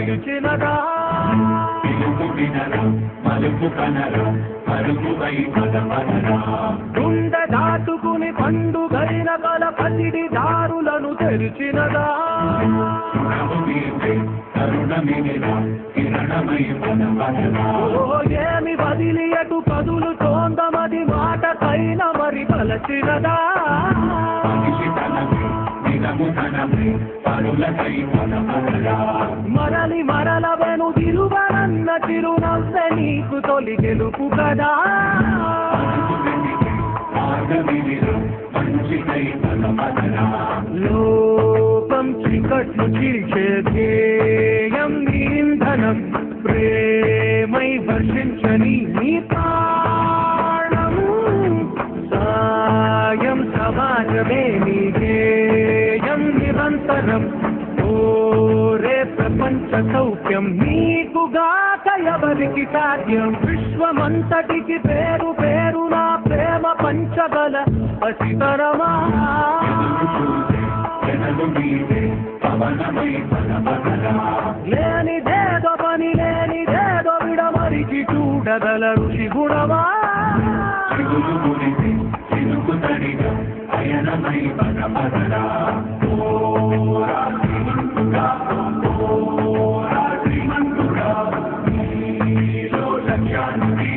పిలిచినదా గుండె దాటుకుని పండుగైన గల పసిడి దారులను తెరిచినదా ఏమి వదిలి అటు కదులు తోందమది మాటకైన మరి కలచినదా మరలి మరల వెను తిరువరన్న చిరునవ్వె నీకు తొలి గెలుపు కదా లోకం చీకట్లు చీల్చే ధ్యేయం నీ ఇంధనం ప్రేమై వర్షించని నీ ప్రాణం సాయం సమాజమే నీ గేయం నిరంతరం ఓరే ప్రపంచ సౌఖ్యం నీకుగాక ఎవరికి సాధ్యం విశ్వమంతటికి పేరు పేరు నా ప్రేమ పంచగల అసితరమా లేనిదేదో పని లేనిదేదో విడమరికి చూడగల ఋషి గుణమా లక్ష్యాన్ని